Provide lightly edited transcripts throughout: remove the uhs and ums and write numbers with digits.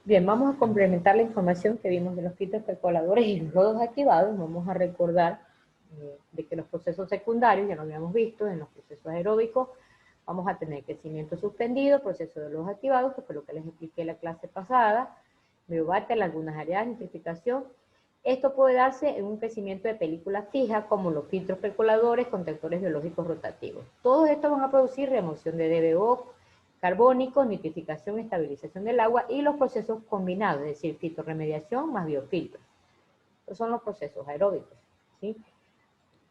Bien, vamos a complementar la información que vimos de los filtros percoladores y los lodos activados. Vamos a recordar de que los procesos secundarios, ya lo habíamos visto, en los procesos aeróbicos, vamos a tener crecimiento suspendido, proceso de lodos activados, que fue lo que les expliqué en la clase pasada, biobate, lagunas areadas, nitrificación. Esto puede darse en un crecimiento de película fija, como los filtros percoladores, contactores biológicos rotativos. Todos estos van a producir remoción de DBO, carbónicos, nitrificación, estabilización del agua y los procesos combinados, es decir, fitorremediación más biofiltros. Estos son los procesos aeróbicos, ¿sí?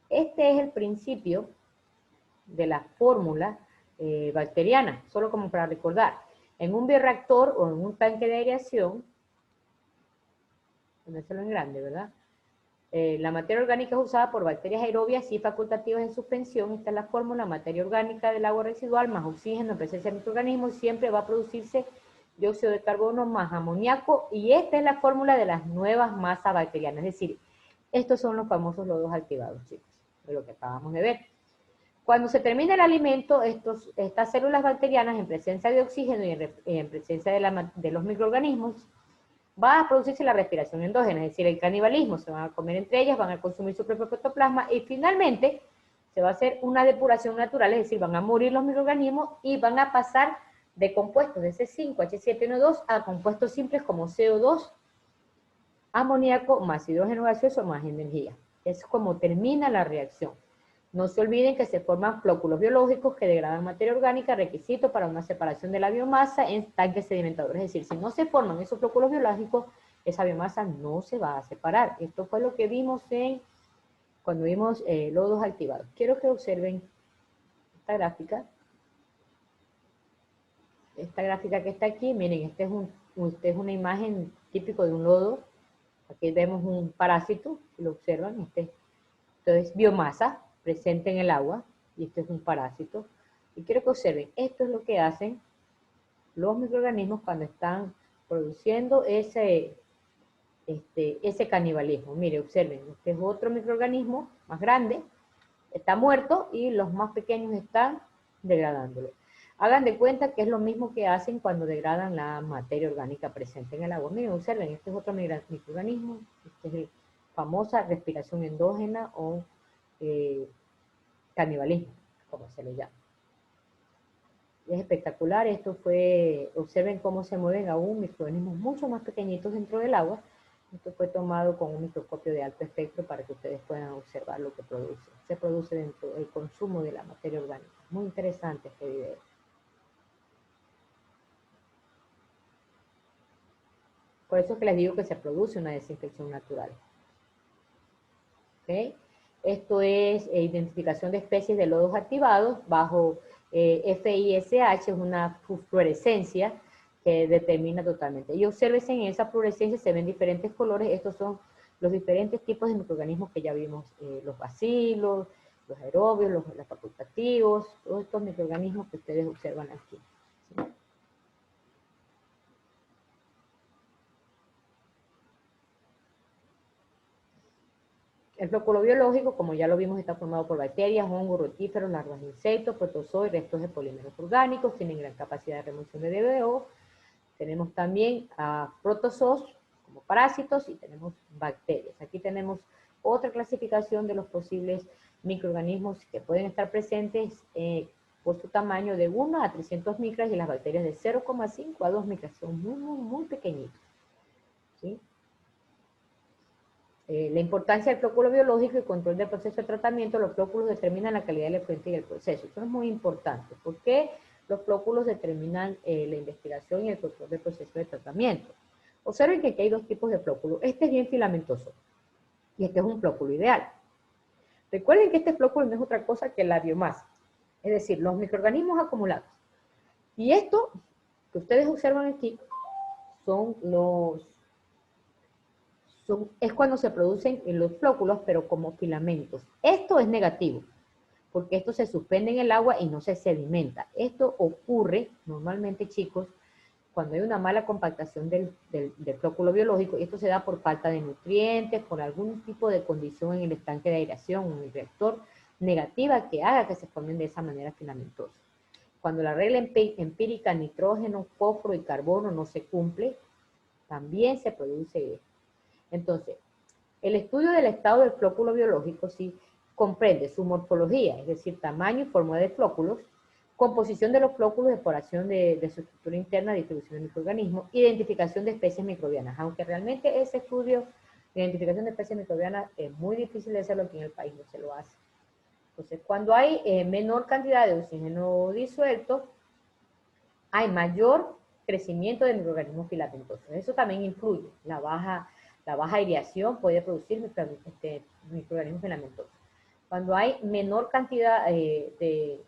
Este es el principio de la fórmula bacteriana, solo como para recordar. En un bioreactor o en un tanque de aireación, ponérselo en grande, ¿verdad? La materia orgánica es usada por bacterias aerobias y facultativas en suspensión. Esta es la fórmula: materia orgánica del agua residual más oxígeno en presencia de microorganismos, siempre va a producirse dióxido de carbono más amoníaco, y esta es la fórmula de las nuevas masas bacterianas. Es decir, estos son los famosos lodos activados, chicos, de lo que acabamos de ver. Cuando se termina el alimento, estas células bacterianas, en presencia de oxígeno y en presencia de los microorganismos, va a producirse la respiración endógena, es decir, el canibalismo. Se van a comer entre ellas, van a consumir su propio protoplasma y finalmente se va a hacer una depuración natural, es decir, van a morir los microorganismos y van a pasar de compuestos de C5H7N2 a compuestos simples como CO2, amoníaco más hidrógeno gaseoso más energía. Es como termina la reacción. No se olviden que se forman flóculos biológicos que degradan materia orgánica, requisito para una separación de la biomasa en tanques sedimentadores. Es decir, si no se forman esos flóculos biológicos, esa biomasa no se va a separar. Esto fue lo que vimos cuando vimos lodos activados. Quiero que observen esta gráfica. Esta gráfica que está aquí, miren, esta es una imagen típico de un lodo. Aquí vemos un parásito, si lo observan, esto es biomasa presente en el agua, y esto es un parásito. Y quiero que observen, esto es lo que hacen los microorganismos cuando están produciendo ese canibalismo. Mire, observen, este es otro microorganismo más grande, está muerto y los más pequeños están degradándolo. Hagan de cuenta que es lo mismo que hacen cuando degradan la materia orgánica presente en el agua. Miren, observen, este es otro microorganismo, este es el famosa respiración endógena o canibalismo, como se le llama. Es espectacular. Esto fue, observen cómo se mueven aún microorganismos mucho más pequeñitos dentro del agua. Esto fue tomado con un microscopio de alto espectro para que ustedes puedan observar lo que produce. Se produce dentro del consumo de la materia orgánica. Muy interesante este video. Por eso es que les digo que se produce una desinfección natural. ¿Okay? Esto es identificación de especies de lodos activados bajo FISH, es una fluorescencia que determina totalmente. Y obsérvense, en esa fluorescencia se ven diferentes colores. Estos son los diferentes tipos de microorganismos que ya vimos, los bacilos, los aerobios, los facultativos, todos estos microorganismos que ustedes observan aquí. ¿Sí? El flóculo biológico, como ya lo vimos, está formado por bacterias, hongos, rotíferos, larvas de insectos, protozoos y restos de polímeros orgánicos. Tienen gran capacidad de remoción de DBO. Tenemos también a protozoos como parásitos y tenemos bacterias. Aquí tenemos otra clasificación de los posibles microorganismos que pueden estar presentes por su tamaño de 1 a 300 micras, y las bacterias de 0,5 a 2 micras. Son muy, muy, muy pequeñitos, ¿sí? La importancia del flóculo biológico y control del proceso de tratamiento. Los flóculos determinan la calidad del efluente y el proceso. Eso es muy importante. ¿Por qué los flóculos determinan la investigación y el control del proceso de tratamiento? Observen que aquí hay dos tipos de flóculos. Este es bien filamentoso y este es un flóculo ideal. Recuerden que este flóculo no es otra cosa que la biomasa, es decir, los microorganismos acumulados. Y esto que ustedes observan aquí son es cuando se producen los flóculos, pero como filamentos. Esto es negativo, porque esto se suspende en el agua y no se sedimenta. Esto ocurre normalmente, chicos, cuando hay una mala compactación del flóculo biológico, y esto se da por falta de nutrientes, por algún tipo de condición en el estanque de aireación o en el reactor negativa que haga que se formen de esa manera filamentosos. Cuando la regla empírica nitrógeno, fósforo y carbono no se cumple, También se produce esto. Entonces, el estudio del estado del flóculo biológico sí comprende su morfología, es decir, tamaño y forma de flóculos, composición de los flóculos, exploración de su estructura interna, distribución de microorganismos, identificación de especies microbianas, aunque realmente ese estudio de identificación de especies microbianas es muy difícil de hacerlo aquí en el país, no se lo hace. Entonces, cuando hay menor cantidad de oxígeno disuelto, hay mayor crecimiento de microorganismos filamentosos. Eso también influye. La baja aireación puede producir microorganismos filamentosos. Cuando hay menor cantidad de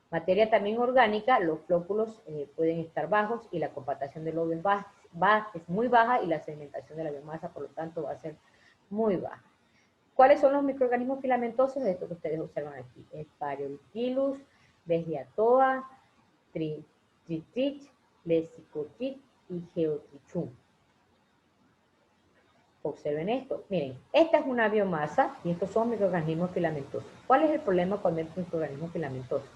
materia también orgánica, los flóculos pueden estar bajos y la compactación del lodo es muy baja y la sedimentación de la biomasa, por lo tanto, va a ser muy baja. ¿Cuáles son los microorganismos filamentosos? Esto que ustedes observan aquí. Parietilus, Vegiatoa, Tritrich, Lesicotrich y Geotrichum. Observen esto. Miren, esta es una biomasa y estos son microorganismos filamentosos. ¿Cuál es el problema con estos microorganismos filamentosos?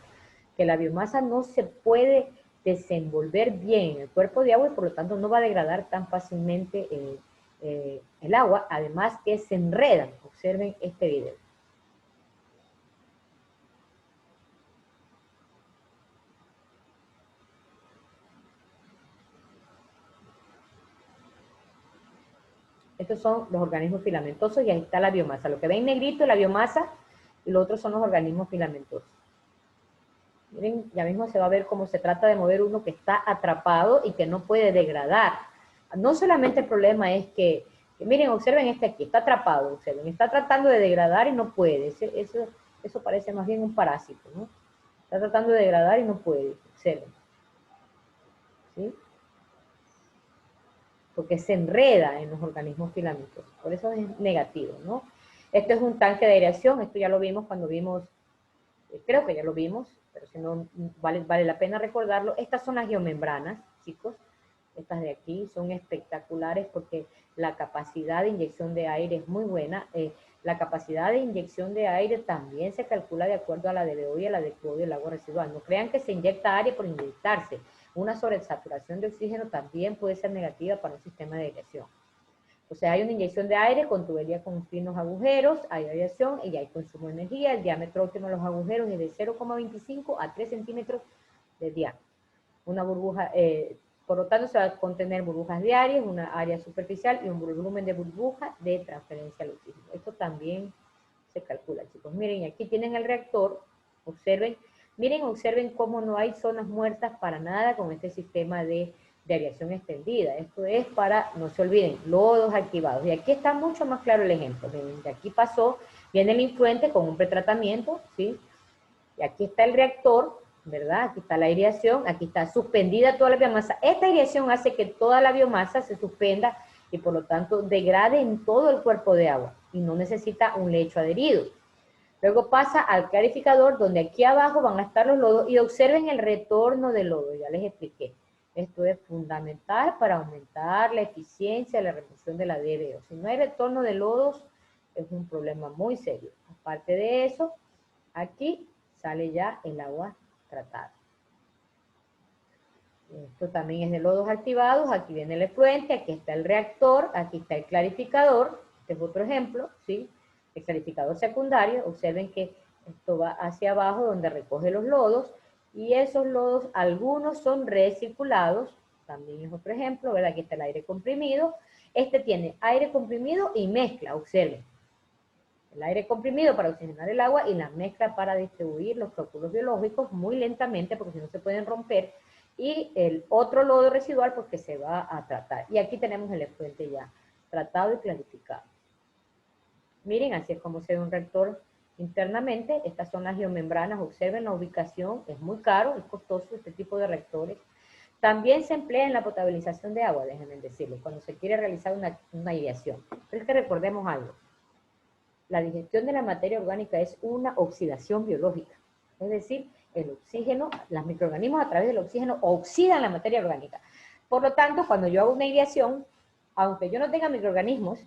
Que la biomasa no se puede desenvolver bien en el cuerpo de agua y por lo tanto no va a degradar tan fácilmente el agua, además que se enredan. Observen este video. Estos son los organismos filamentosos y ahí está la biomasa. Lo que ven negrito es la biomasa y lo otro son los organismos filamentosos. Miren, ya mismo se va a ver cómo se trata de mover uno que está atrapado y que no puede degradar. No solamente el problema es que miren, observen este aquí, está atrapado, observen, está tratando de degradar y no puede. Eso parece más bien un parásito, ¿no? Está tratando de degradar y no puede, observen. ¿Sí? Porque se enreda en los organismos filamentosos, por eso es negativo, ¿no? Este es un tanque de aireación, esto ya lo vimos cuando vimos, creo que ya lo vimos, pero si no, vale la pena recordarlo. Estas son las geomembranas, chicos, estas de aquí son espectaculares porque la capacidad de inyección de aire es muy buena. La capacidad de inyección de aire también se calcula de acuerdo a la de BO y a la de clodo del agua residual. No crean que se inyecta aire por inyectarse. Una sobresaturación de oxígeno también puede ser negativa para un sistema de aireación. O sea, hay una inyección de aire con tubería con finos agujeros, hay aireación y hay consumo de energía. El diámetro óptimo de los agujeros es de 0,25 a 3 centímetros de diámetro. Una burbuja, por lo tanto, se va a contener burbujas diarias, una área superficial y un volumen de burbuja de transferencia al oxígeno. Esto también se calcula, chicos. Miren, aquí tienen el reactor, observen. Miren, observen cómo no hay zonas muertas para nada con este sistema de aireación extendida. Esto es para, no se olviden, lodos activados. Y aquí está mucho más claro el ejemplo. Miren, de aquí pasó, viene el influente con un pretratamiento, ¿sí? Y aquí está el reactor, ¿verdad? Aquí está la aireación, aquí está suspendida toda la biomasa. Esta aireación hace que toda la biomasa se suspenda y por lo tanto degrade en todo el cuerpo de agua y no necesita un lecho adherido. Luego pasa al clarificador, donde aquí abajo van a estar los lodos, y observen el retorno del lodo, ya les expliqué. Esto es fundamental para aumentar la eficiencia de la remoción de la DBO. Si no hay retorno de lodos, es un problema muy serio. Aparte de eso, aquí sale ya el agua tratada. Esto también es de lodos activados, aquí viene el efluente, aquí está el reactor, aquí está el clarificador, este es otro ejemplo, ¿sí? El clarificador secundario, observen que esto va hacia abajo donde recoge los lodos, y esos lodos, algunos son recirculados, también es otro ejemplo, ¿verdad? Aquí está el aire comprimido, este tiene aire comprimido y mezcla, observen. El aire comprimido para oxigenar el agua y la mezcla para distribuir los flóculos biológicos muy lentamente, porque si no se pueden romper, y el otro lodo residual porque se va a tratar. Y aquí tenemos el efluente ya tratado y clarificado. Miren, así es como se ve un reactor internamente. Estas son las geomembranas, observen la ubicación, es muy caro, es costoso este tipo de reactores. También se emplea en la potabilización de agua, déjenme decirlo, cuando se quiere realizar una aireación. Pero es que recordemos algo. La digestión de la materia orgánica es una oxidación biológica. Es decir, el oxígeno, los microorganismos a través del oxígeno oxidan la materia orgánica. Por lo tanto, cuando yo hago una aireación, aunque yo no tenga microorganismos,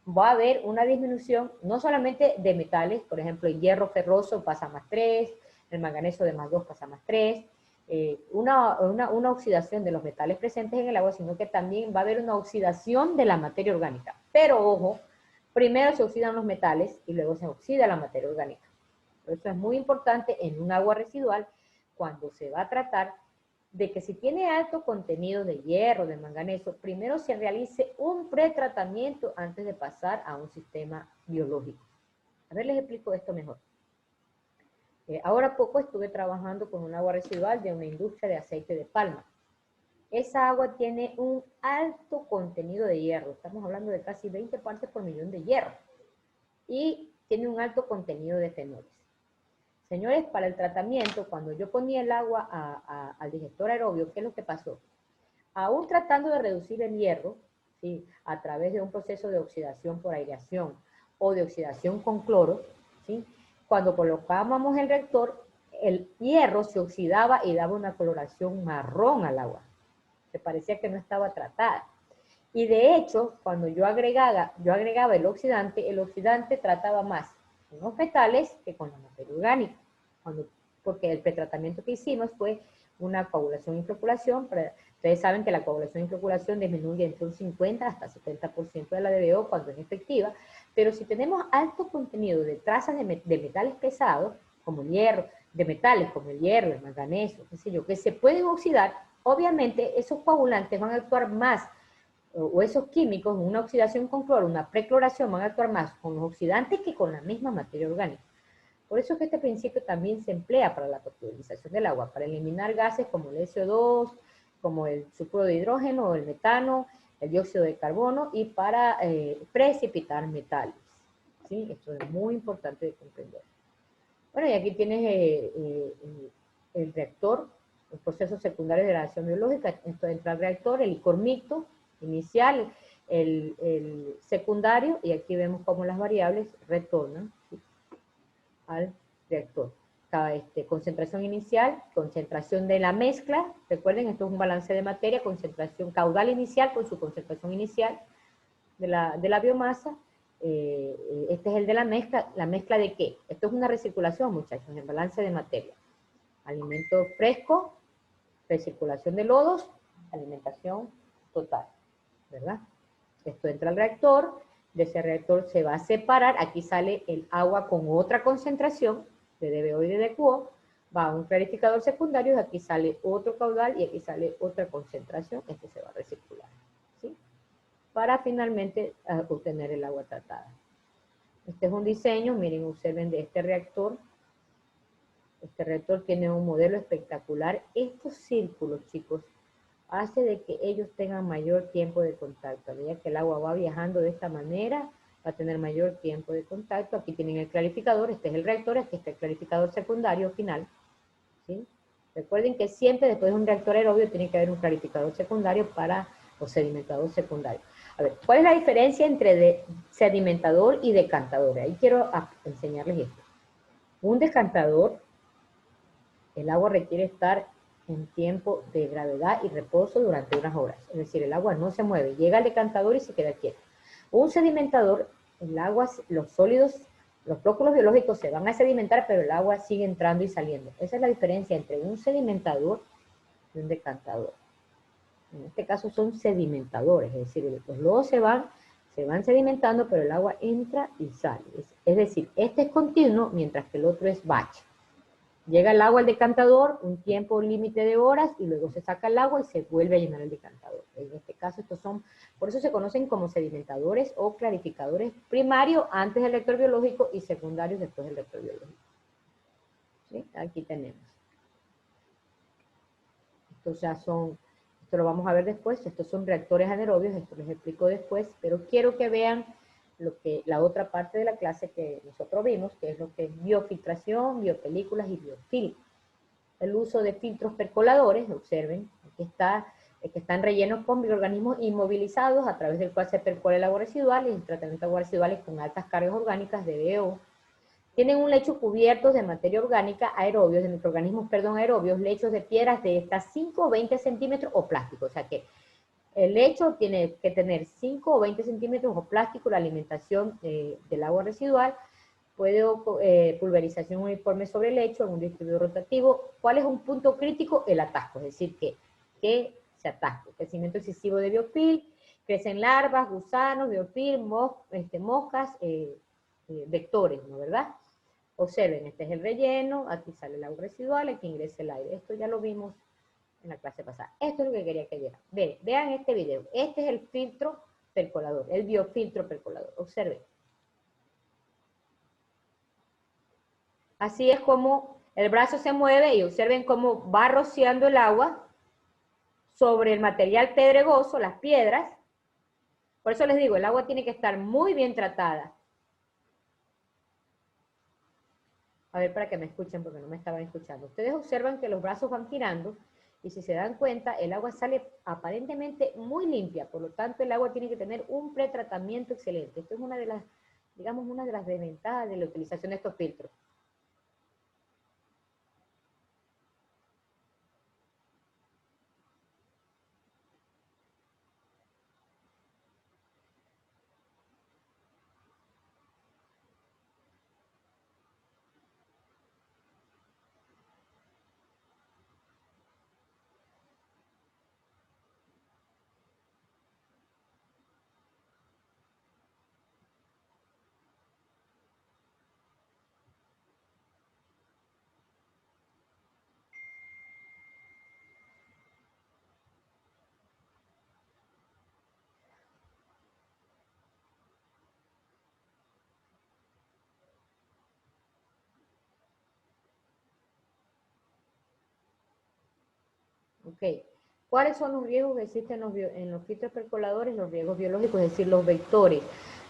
va a haber una disminución no solamente de metales, por ejemplo, el hierro ferroso pasa a +3, el manganeso de +2 pasa a +3, una oxidación de los metales presentes en el agua, sino que también va a haber una oxidación de la materia orgánica. Pero ojo, primero se oxidan los metales y luego se oxida la materia orgánica. Por eso es muy importante en un agua residual, cuando se va a tratar, de que si tiene alto contenido de hierro, de manganeso, primero se realice un pretratamiento antes de pasar a un sistema biológico. A ver, les explico esto mejor. Ahora poco estuve trabajando con un agua residual de una industria de aceite de palma. Esa agua tiene un alto contenido de hierro, estamos hablando de casi 20 partes por millón de hierro, y tiene un alto contenido de fenoles. Señores, para el tratamiento, cuando yo ponía el agua al digestor aerobio, ¿qué es lo que pasó? Aún tratando de reducir el hierro, ¿sí?, a través de un proceso de oxidación por aireación o de oxidación con cloro, ¿sí?, cuando colocábamos el reactor, el hierro se oxidaba y daba una coloración marrón al agua. Se parecía que no estaba tratada. Y de hecho, cuando yo agregaba el oxidante trataba más con los metales que con la materia orgánica. Porque el pretratamiento que hicimos fue una coagulación y floculación. Ustedes saben que la coagulación y floculación disminuye entre un 50 hasta 70% de la DBO cuando es efectiva, pero si tenemos alto contenido de trazas de metales pesados, como el hierro, de metales como el hierro, el manganeso, qué sé yo, que se pueden oxidar, obviamente esos coagulantes van a actuar más, o esos químicos, una oxidación con cloro, una precloración, van a actuar más con los oxidantes que con la misma materia orgánica. Por eso es que este principio también se emplea para la potabilización del agua, para eliminar gases como el SO2, como el sulfuro de hidrógeno, el metano, el dióxido de carbono, y para precipitar metales. ¿Sí? Esto es muy importante de comprender. Bueno, y aquí tienes el reactor, los procesos secundarios de la reacción biológica. Esto entra al reactor, el licor mixto inicial, el secundario, y aquí vemos cómo las variables retornan, ¿sí?, al reactor. Concentración inicial, concentración de la mezcla, recuerden, esto es un balance de materia, concentración caudal inicial con su concentración inicial de la biomasa. Este es el de la mezcla de qué? Esto es una recirculación, muchachos, el balance de materia. Alimento fresco, recirculación de lodos, alimentación total, ¿verdad? Esto entra al reactor, de ese reactor se va a separar, aquí sale el agua con otra concentración, de DBO y de DQO, va a un clarificador secundario, y aquí sale otro caudal y aquí sale otra concentración, este se va a recircular, ¿sí?, para finalmente obtener el agua tratada. Este es un diseño, miren, observen de este reactor. Este reactor tiene un modelo espectacular. Estos círculos, chicos, hace de que ellos tengan mayor tiempo de contacto. A medida que el agua va viajando de esta manera, va a tener mayor tiempo de contacto. Aquí tienen el clarificador, este es el reactor, aquí está el clarificador secundario final, ¿sí? Recuerden que siempre después de un reactor aerobio tiene que haber un clarificador secundario o sedimentador secundario. A ver, ¿cuál es la diferencia entre sedimentador y decantador? Ahí quiero enseñarles esto. Un decantador, el agua requiere estar en tiempo de gravedad y reposo durante unas horas. Es decir, el agua no se mueve, llega al decantador y se queda quieto. Un sedimentador, el agua, los sólidos, los flóculos biológicos se van a sedimentar, pero el agua sigue entrando y saliendo. Esa es la diferencia entre un sedimentador y un decantador. En este caso son sedimentadores, es decir, los lodos se van sedimentando, pero el agua entra y sale. Es decir, este es continuo, mientras que el otro es batch. Llega el agua al decantador, un tiempo límite de horas, y luego se saca el agua y se vuelve a llenar el decantador. En este caso, por eso se conocen como sedimentadores o clarificadores primarios antes del reactor biológico y secundarios después del reactor biológico. ¿Sí? Aquí tenemos. Esto lo vamos a ver después, estos son reactores anaerobios, esto les explico después, pero quiero que vean la otra parte de la clase que nosotros vimos, que es lo que es biofiltración, biopelículas y biofiltros. El uso de filtros percoladores, observen, aquí está, que están rellenos con microorganismos inmovilizados a través del cual se percola el agua residual, y el tratamiento de aguas residuales con altas cargas orgánicas de DBO. Tienen un lecho cubierto de materia orgánica aerobios, de microorganismos, aerobios, lechos de piedras de hasta 5 o 20 centímetros o plástico. O sea que el lecho tiene que tener 5 o 20 centímetros o plástico, la alimentación del agua residual. puede pulverización uniforme sobre el lecho en un distribuidor rotativo. ¿Cuál es un punto crítico? El atasco, es decir, que se atasque. Crecimiento excesivo de biofilm, crecen larvas, gusanos, biofilm, moscas, vectores, ¿no? ¿Verdad? Observen, este es el relleno, aquí sale el agua residual, aquí ingresa el aire. Esto ya lo vimos en la clase pasada. Esto es lo que quería que vieran. Vean este video. Este es el filtro percolador, el biofiltro percolador. Observen. Así es como el brazo se mueve y observen cómo va rociando el agua sobre el material pedregoso, las piedras. Por eso les digo, el agua tiene que estar muy bien tratada. A ver, para que me escuchen, porque no me estaban escuchando. Ustedes observan que los brazos van girando y si se dan cuenta, el agua sale aparentemente muy limpia. Por lo tanto, el agua tiene que tener un pretratamiento excelente. Esto es una de las, digamos, una de las desventajas de la utilización de estos filtros. Ok. ¿Cuáles son los riesgos que existen en los filtros percoladores? Los riesgos biológicos, es decir, los vectores,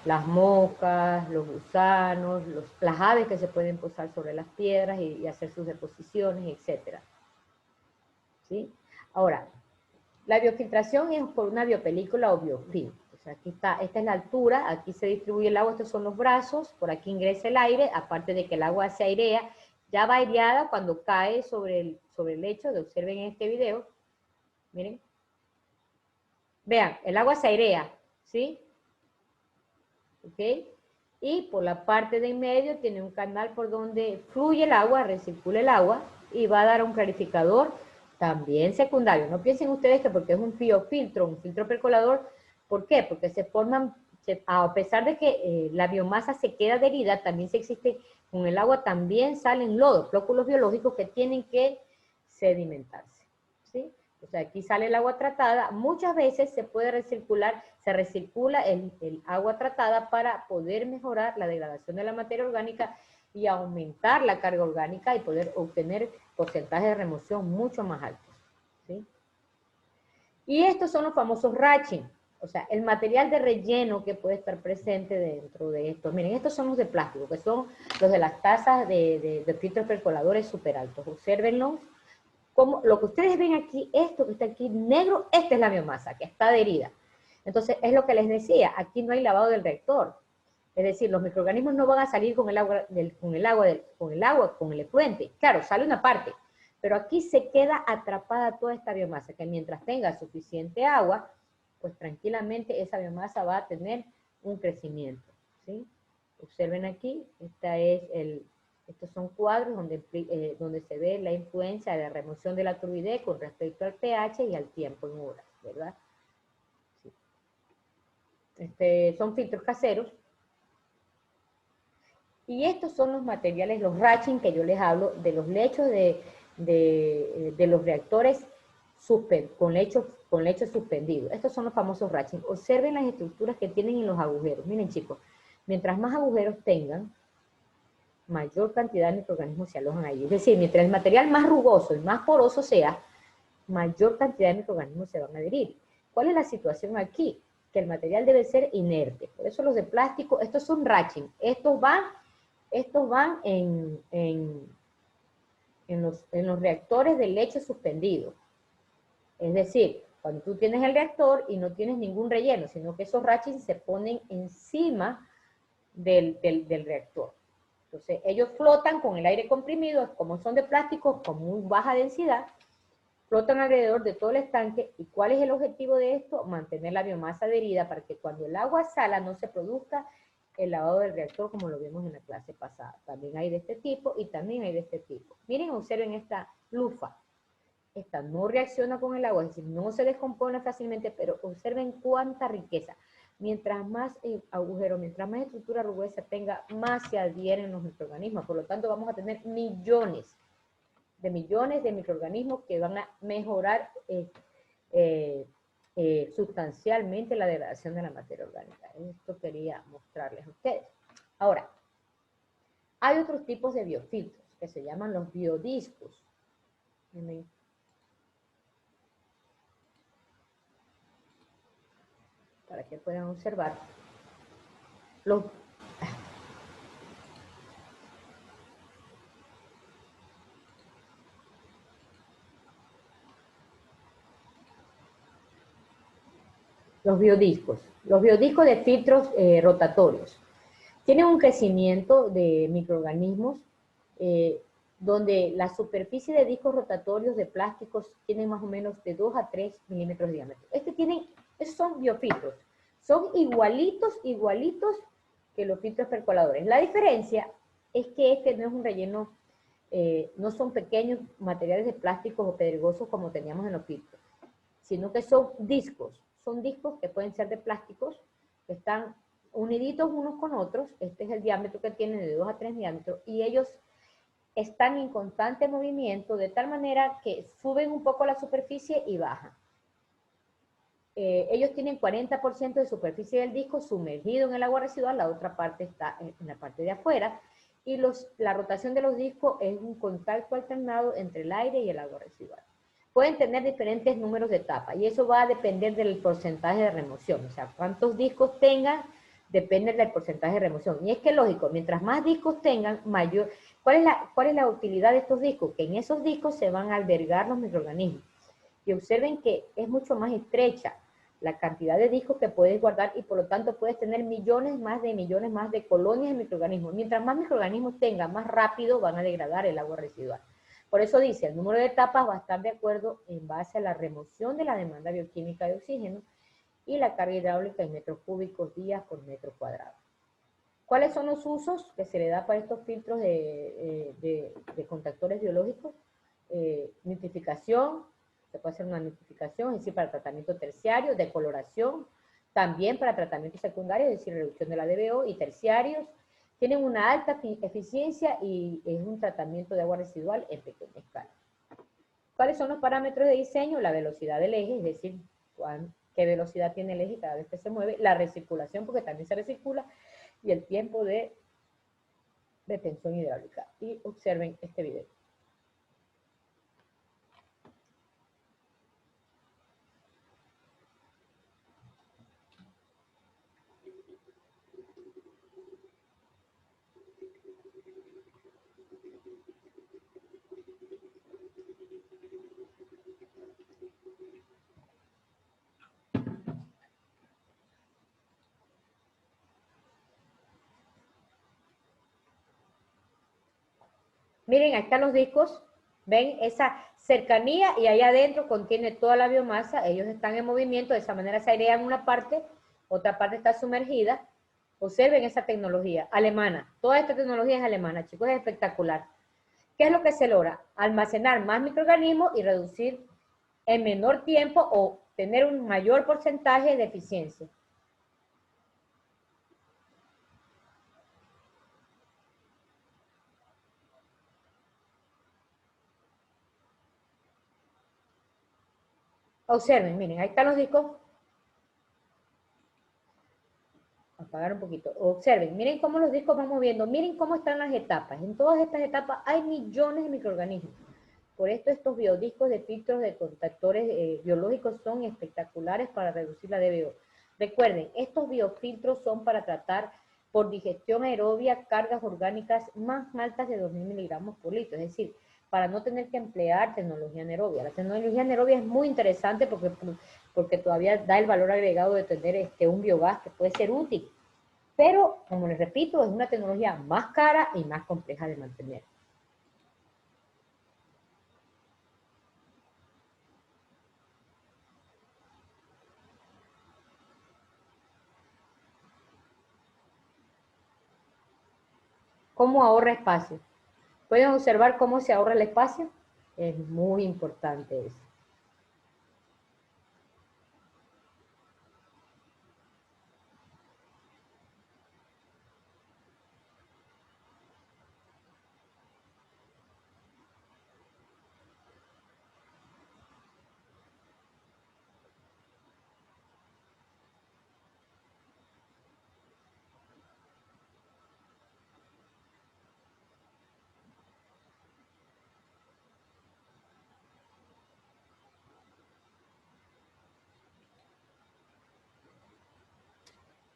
las moscas, los gusanos, las aves que se pueden posar sobre las piedras y hacer sus deposiciones, etc. ¿Sí? Ahora, la biofiltración es por una biopelícula o biofilm. O sea, aquí está, esta es la altura, aquí se distribuye el agua, estos son los brazos, por aquí ingresa el aire, aparte de que el agua se airea, ya va aireada cuando cae sobre el lecho, observen en este video, miren. Vean, el agua se airea, ¿sí? ¿Ok? Y por la parte de en medio tiene un canal por donde fluye el agua, recircula el agua y va a dar un clarificador también secundario. No piensen ustedes que porque es un biofiltro, un filtro percolador, ¿por qué? Porque se forman, a pesar de que la biomasa se queda adherida, también se existe, con el agua también salen lodos, flóculos biológicos que tienen que sedimentarse, ¿sí? O sea, aquí sale el agua tratada, muchas veces se puede recircular, se recircula el agua tratada para poder mejorar la degradación de la materia orgánica y aumentar la carga orgánica y poder obtener porcentajes de remoción mucho más altos, ¿sí? Y estos son los famosos ratching, o sea, el material de relleno que puede estar presente dentro de estos. Miren, estos son los de plástico, que son los de las tazas de filtros percoladores súper altos. Obsérvenlos. Como lo que ustedes ven aquí, esto que está aquí negro, esta es la biomasa que está adherida. Entonces, es lo que les decía, aquí no hay lavado del reactor. Es decir, los microorganismos no van a salir con el efluente. Claro, sale una parte, pero aquí se queda atrapada toda esta biomasa, que mientras tenga suficiente agua, pues tranquilamente esa biomasa va a tener un crecimiento, ¿sí? Observen aquí, estos son cuadros donde se ve la influencia de la remoción de la turbidez con respecto al pH y al tiempo en horas, ¿verdad? Sí. Son filtros caseros. Y estos son los materiales, los ratching que yo les hablo, de los lechos de los reactores con lecho suspendido. Estos son los famosos ratching. Observen las estructuras que tienen en los agujeros. Miren, chicos, mientras más agujeros tengan, mayor cantidad de microorganismos se alojan ahí. Es decir, mientras el material más rugoso y más poroso sea, mayor cantidad de microorganismos se van a adherir. ¿Cuál es la situación aquí? Que el material debe ser inerte. Por eso los de plástico, estos son ratching. Estos van en los reactores de leche suspendido. Es decir, cuando tú tienes el reactor y no tienes ningún relleno, sino que esos ratching se ponen encima del reactor. Entonces, ellos flotan con el aire comprimido, como son de plástico, con muy baja densidad, flotan alrededor de todo el estanque. ¿Y cuál es el objetivo de esto? Mantener la biomasa adherida para que cuando el agua sala no se produzca el lavado del reactor, como lo vimos en la clase pasada. También hay de este tipo y también hay de este tipo. Miren, observen esta lufa. Esta no reacciona con el agua, es decir, no se descompone fácilmente, pero observen cuánta riqueza. Mientras más agujero, mientras más estructura rugosa tenga, más se adhieren los microorganismos. Por lo tanto, vamos a tener millones de microorganismos que van a mejorar sustancialmente la degradación de la materia orgánica. Esto quería mostrarles a ustedes. Ahora, hay otros tipos de biofiltros que se llaman los biodiscos. Para que puedan observar los biodiscos. Los biodiscos de filtros rotatorios. Tienen un crecimiento de microorganismos donde la superficie de discos rotatorios de plásticos tiene más o menos de 2 a 3 milímetros de diámetro. Estos son biofiltros. Son igualitos que los filtros percoladores. La diferencia es que este no es un relleno, no son pequeños materiales de plásticos o pedregosos como teníamos en los filtros, sino que son discos que pueden ser de plásticos, que están uniditos unos con otros. Este es el diámetro que tienen, de 2 a 3 diámetros, y ellos están en constante movimiento, de tal manera que suben un poco la superficie y bajan. Ellos tienen 40% de superficie del disco sumergido en el agua residual, la otra parte está en la parte de afuera, y la rotación de los discos es un contacto alternado entre el aire y el agua residual. Pueden tener diferentes números de etapas, y eso va a depender del porcentaje de remoción. O sea, cuántos discos tengan depende del porcentaje de remoción. Y es que lógico, mientras más discos tengan, mayor. ¿Cuál es la utilidad de estos discos? Que en esos discos se van a albergar los microorganismos. Y observen que es mucho más estrecha la cantidad de discos que puedes guardar, y por lo tanto puedes tener millones más de colonias de microorganismos. Mientras más microorganismos tengan, más rápido van a degradar el agua residual. Por eso dice, el número de etapas va a estar de acuerdo en base a la remoción de la demanda bioquímica de oxígeno y la carga hidráulica en metros cúbicos días por metro cuadrado. ¿Cuáles son los usos que se le da para estos filtros de contactores biológicos? Nitrificación, se puede hacer una nitrificación, es decir, para tratamiento terciario, decoloración, también para tratamiento secundario, es decir, reducción de la DBO, y terciarios. Tienen una alta eficiencia y es un tratamiento de agua residual en pequeña escala. ¿Cuáles son los parámetros de diseño? La velocidad del eje, es decir, qué velocidad tiene el eje cada vez que se mueve, la recirculación, porque también se recircula, y el tiempo de detención hidráulica. Y observen este video. Miren, ahí están los discos. ¿Ven esa cercanía? Y ahí adentro contiene toda la biomasa. Ellos están en movimiento, de esa manera se airean una parte, otra parte está sumergida. Observen esa tecnología alemana. Toda esta tecnología es alemana, chicos, es espectacular. ¿Qué es lo que se logra? Almacenar más microorganismos y reducir en menor tiempo o tener un mayor porcentaje de eficiencia. Observen, miren, ahí están los discos. Apagar un poquito. Observen, miren cómo los discos van moviendo, miren cómo están las etapas. En todas estas etapas hay millones de microorganismos. Por esto estos biodiscos de filtros de contactores biológicos son espectaculares para reducir la DBO. Recuerden, estos biofiltros son para tratar por digestión aerobia cargas orgánicas más altas de 2000 miligramos por litro, es decir, para no tener que emplear tecnología anaerobia. La tecnología anaerobia es muy interesante porque todavía da el valor agregado de tener un biogás que puede ser útil. Pero, como les repito, es una tecnología más cara y más compleja de mantener. ¿Cómo ahorra espacio? ¿Pueden observar cómo se ahorra el espacio? Es muy importante eso.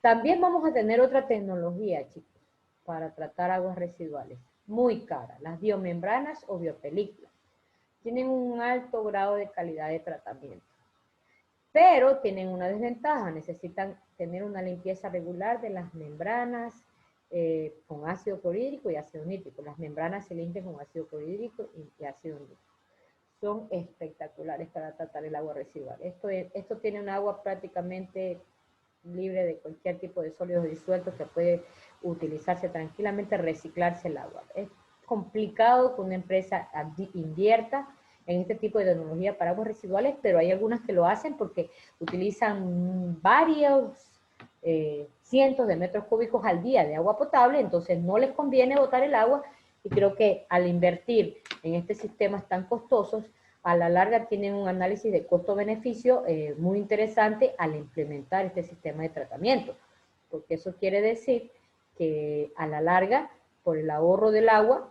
También vamos a tener otra tecnología, chicos, para tratar aguas residuales, muy cara, las biomembranas o biopelículas. Tienen un alto grado de calidad de tratamiento, pero tienen una desventaja, necesitan tener una limpieza regular de las membranas con ácido clorhídrico y ácido nítrico. Las membranas se limpian con ácido clorhídrico y ácido nítrico. Son espectaculares para tratar el agua residual. Esto tiene un agua prácticamente libre de cualquier tipo de sólidos disueltos que puede utilizarse tranquilamente, reciclarse el agua. Es complicado que una empresa invierta en este tipo de tecnología para aguas residuales, pero hay algunas que lo hacen porque utilizan varios cientos de metros cúbicos al día de agua potable, entonces no les conviene botar el agua, y creo que al invertir en estos sistemas tan costosos, a la larga tienen un análisis de costo-beneficio muy interesante al implementar este sistema de tratamiento, porque eso quiere decir que a la larga, por el ahorro del agua,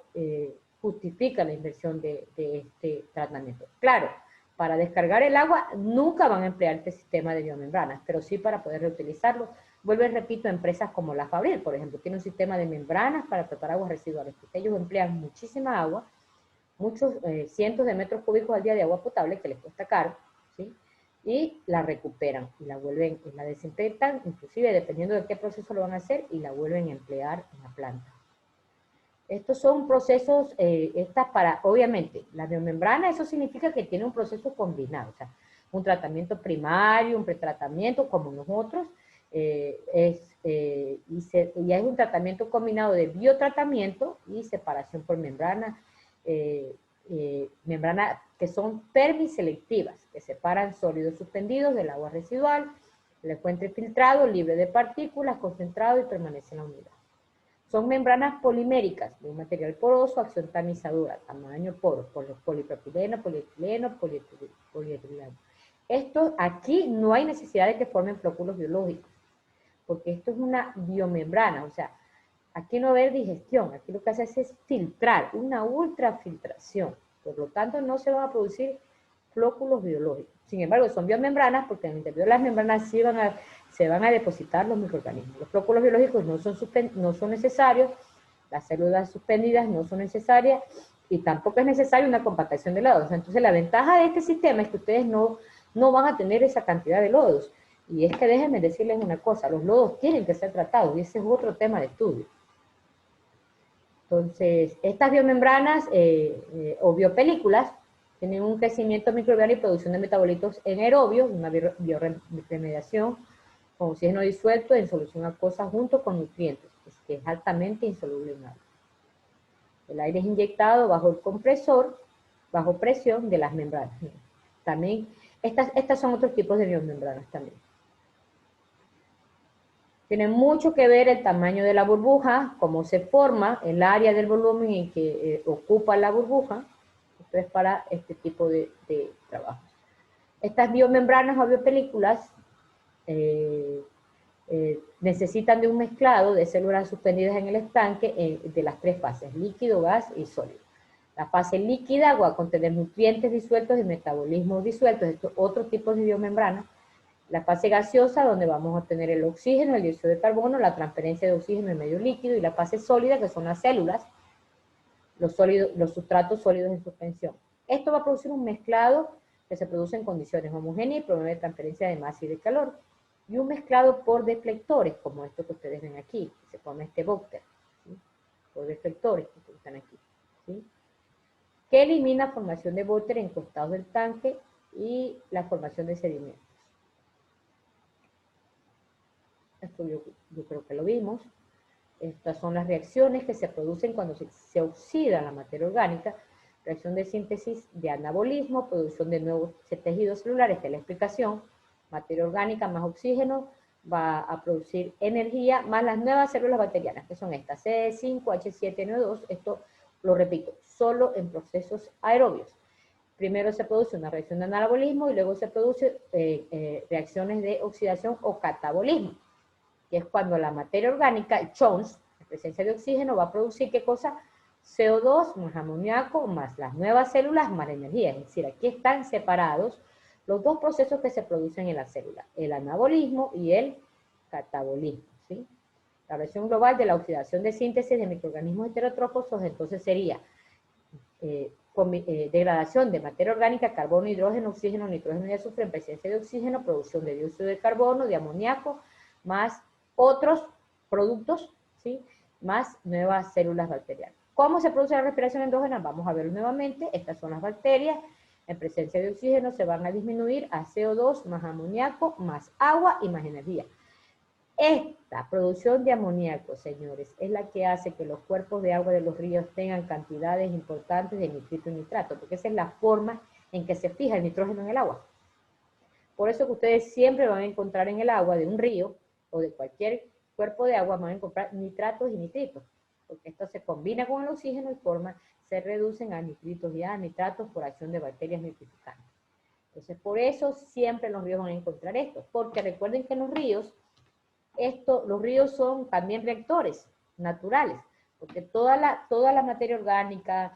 justifica la inversión de este tratamiento. Claro, para descargar el agua nunca van a emplear este sistema de biomembranas, pero sí para poder reutilizarlo. Vuelvo y repito, empresas como la Fabril, por ejemplo, tiene un sistema de membranas para tratar aguas residuales, porque ellos emplean muchísima agua, muchos cientos de metros cúbicos al día de agua potable que les cuesta caro, ¿sí? Y la recuperan y la vuelven, y la desinfectan, inclusive dependiendo de qué proceso lo van a hacer, y la vuelven a emplear en la planta. Estos son procesos, estas para, obviamente, la biomembrana, eso significa que tiene un proceso combinado, o sea, un tratamiento primario, un pretratamiento como nosotros, y es un tratamiento combinado de biotratamiento y separación por membrana, membrana que son permiselectivas, que separan sólidos suspendidos del agua residual, el encuentre filtrado, libre de partículas, concentrado y permanece en la unidad. Son membranas poliméricas de un material poroso, acción tamizadora, tamaño poro, polipropileno, polietileno, polietileno. Esto aquí no hay necesidad de que formen flóculos biológicos, porque esto es una biomembrana, o sea, aquí no va a haber digestión, aquí lo que hace es filtrar, una ultrafiltración, por lo tanto no se van a producir flóculos biológicos. Sin embargo, son biomembranas porque en el interior de las membranas sí se van a depositar los microorganismos. Los flóculos biológicos no son necesarios, las células suspendidas no son necesarias y tampoco es necesaria una compactación de lodos. Entonces, la ventaja de este sistema es que ustedes no van a tener esa cantidad de lodos. Y es que déjenme decirles una cosa, los lodos tienen que ser tratados y ese es otro tema de estudio. Entonces, estas biomembranas o biopelículas tienen un crecimiento microbiano y producción de metabolitos anaerobios, una bioremediación con oxígeno disuelto en solución acuosa junto con nutrientes, que es altamente insoluble en agua. El aire es inyectado bajo el compresor, bajo presión de las membranas. También, estas son otros tipos de biomembranas también. Tiene mucho que ver el tamaño de la burbuja, cómo se forma, el área del volumen en que ocupa la burbuja. Esto es para este tipo de trabajo. Estas biomembranas o biopelículas necesitan de un mezclado de células suspendidas en el estanque de las tres fases, líquido, gas y sólido. La fase líquida va a contener nutrientes disueltos y metabolismos disueltos, estos otros tipos de biomembranas. La fase gaseosa, donde vamos a tener el oxígeno, el dióxido de carbono, la transferencia de oxígeno en medio líquido, y la fase sólida, que son las células, los sustratos sólidos en suspensión. Esto va a producir un mezclado que se produce en condiciones homogéneas y promueve transferencia de masa y de calor, y un mezclado por deflectores, como esto que ustedes ven aquí, que se forma este bócter, ¿sí? Por deflectores que están aquí, ¿sí? Que elimina formación de bóter en costados del tanque y la formación de sedimentos. Esto yo creo que lo vimos. Estas son las reacciones que se producen cuando se oxida la materia orgánica. Reacción de síntesis de anabolismo, producción de nuevos tejidos celulares, esta es la explicación. Materia orgánica más oxígeno va a producir energía, más las nuevas células bacterianas, que son estas, C5H7N2, esto lo repito, solo en procesos aerobios. Primero se produce una reacción de anabolismo y luego se produce reacciones de oxidación o catabolismo, que es cuando la materia orgánica, CHONS, en presencia de oxígeno, va a producir, ¿qué cosa? CO2 más amoníaco más las nuevas células más la energía. Es decir, aquí están separados los dos procesos que se producen en la célula, el anabolismo y el catabolismo, ¿sí? La reacción global de la oxidación de síntesis de microorganismos heterotrófos, entonces sería degradación de materia orgánica, carbono, hidrógeno, oxígeno, nitrógeno y azufre en presencia de oxígeno, producción de dióxido de carbono, de amoníaco, más otros productos, ¿sí? Más nuevas células bacterianas. ¿Cómo se produce la respiración endógena? Vamos a verlo nuevamente. Estas son las bacterias. En presencia de oxígeno se van a disminuir a CO2 más amoníaco, más agua y más energía. Esta producción de amoníaco, señores, es la que hace que los cuerpos de agua de los ríos tengan cantidades importantes de nitrito y nitrato, porque esa es la forma en que se fija el nitrógeno en el agua. Por eso que ustedes siempre van a encontrar en el agua de un río o de cualquier cuerpo de agua, van a encontrar nitratos y nitritos, porque esto se combina con el oxígeno y se reducen a nitritos y a nitratos por acción de bacterias nitrificantes. Entonces, por eso siempre en los ríos van a encontrar esto, porque recuerden que en los ríos, los ríos son también reactores naturales, porque toda la materia orgánica,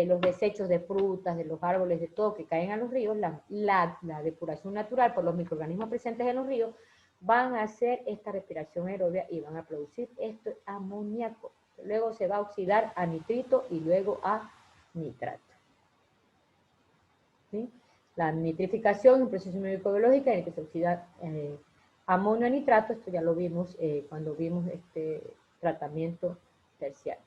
los desechos de frutas, de los árboles, de todo que caen a los ríos, la depuración natural por los microorganismos presentes en los ríos, van a hacer esta respiración aerobia y van a producir esto amoníaco. Luego se va a oxidar a nitrito y luego a nitrato. ¿Sí? La nitrificación es un proceso médico-biológico en el que se oxida amonio a nitrato, esto ya lo vimos cuando vimos este tratamiento terciario.